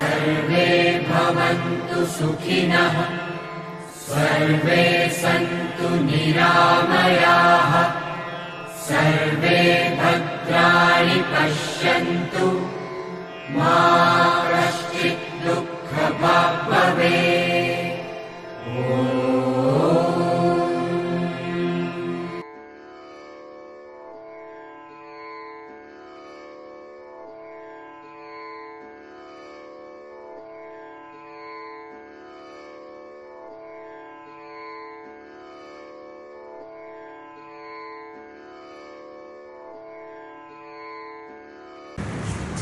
सर्वे भवन्तु सुखिनः, सर्वे सन्तु निरामयाः, सर्वे भद्राणि पश्यन्तु, मा कश्चित् दुःखभाग् भवेत्।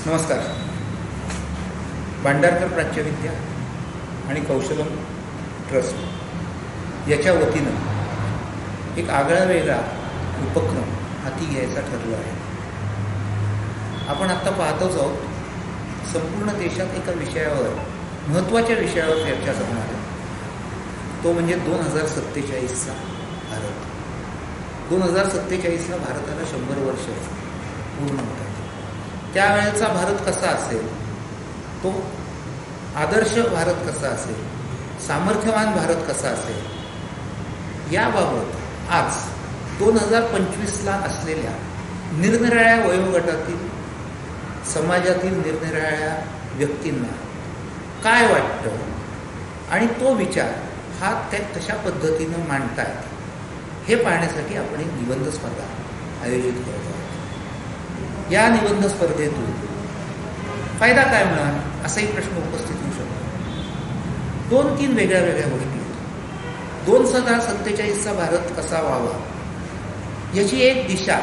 नमस्कार. भांडारकर प्राच्यविद्या आणि कौशलम ट्रस्ट याच्या वतीनं एक आगळा वेगळा उपक्रम हाती घ्यायचा ठरला आहे. आपण आत्ता पाहतोच आहोत, संपूर्ण देशात एका विषयावर, महत्त्वाच्या विषयावर चर्चा करणार आहे. तो म्हणजे 2047चा भारत. 2047ला भारताला 100 वर्ष पूर्ण होत आहेत. त्यावेळेचा भारत कसा असेल, तो आदर्श भारत कसा असेल, सामर्थ्यवान भारत कसा असेल, याबाबत आज 2025ला असलेल्या निरनिराळ्या वयोगटातील, समाजातील निरनिराळ्या व्यक्तींना काय वाटतं आणि तो विचार हा त्या कशा पद्धतीनं मांडतायत हे पाहण्यासाठी आपण एक निबंध स्पर्धा आयोजित करत आहोत. या निबंध स्पर्धेतून फायदा काय मिळणार असाही प्रश्न उपस्थित होऊ शकतो. 2-3 वेगळ्या वेगळ्या गोष्टी आहेत. 2047चा भारत कसा व्हावा याची एक दिशा,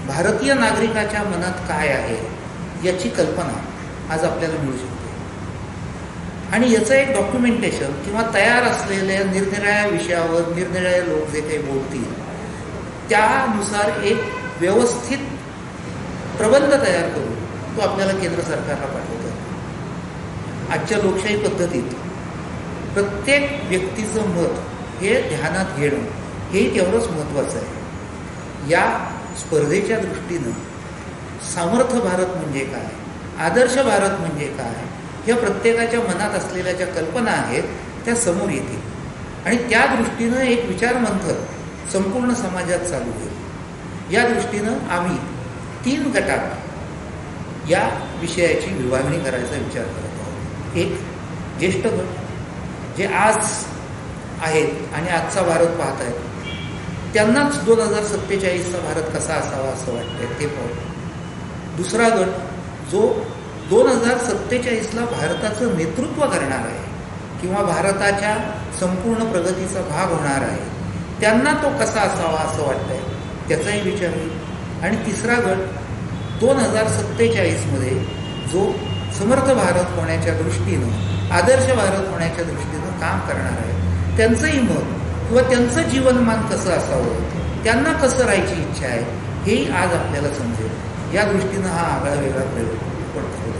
भारतीय नागरिकाच्या मनात काय आहे याची कल्पना आज आपल्याला मिळू शकते. आणि याचं एक डॉक्युमेंटेशन किंवा तयार असलेल्या निरनिराळ्या विषयावर निरनिराळे लोक जे काही बोलतील त्यानुसार एक व्यवस्थित प्रबंध तयार करून तो आपल्याला केंद्र सरकारला पाठवतो. आजच्या लोकशाही पद्धतीत प्रत्येक व्यक्तीचं मत हे ध्यानात घेणं हेही तेवढंच महत्त्वाचं आहे. या स्पर्धेच्या दृष्टीनं सामर्थ्य भारत म्हणजे काय, आदर्श भारत म्हणजे काय, ह्या प्रत्येकाच्या मनात असलेल्या ज्या कल्पना आहेत त्या समोर येतील आणि त्या दृष्टीनं एक विचारमंथन संपूर्ण समाजात चालू होईल. या दृष्टीनं आम्ही 3 गटात या विषयाची विभागणी करायचा विचार करत आहोत. एक ज्येष्ठ गट जे आज आहेत आणि आजचा भारत पाहत आहेत, त्यांनाच 2047चा भारत कसा असावा असं वाटतंय ते पाहू. दुसरा गट जो 2047ला भारताचं नेतृत्व करणार आहे किंवा भारताच्या संपूर्ण प्रगतीचा भाग होणार आहे, त्यांना तो कसा असावा असं वाटतंय त्याचाही विचार होईल. आणि तिसरा गट 2047मध्ये जो समर्थ भारत होण्याच्या दृष्टीनं, आदर्श भारत होण्याच्या दृष्टीनं काम करणार आहे, त्यांचंही मत किंवा त्यांचं जीवनमान कसं असावं, त्यांना कसं राहायची इच्छा आहे हेही आज आपल्याला समजेल. या दृष्टीनं हा आगळा वेगळा प्रयोग पडतो.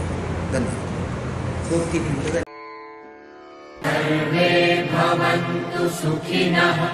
धन्यवाद. 2-3 मिनिटं. सर्वे भवन्तु सुखिनः.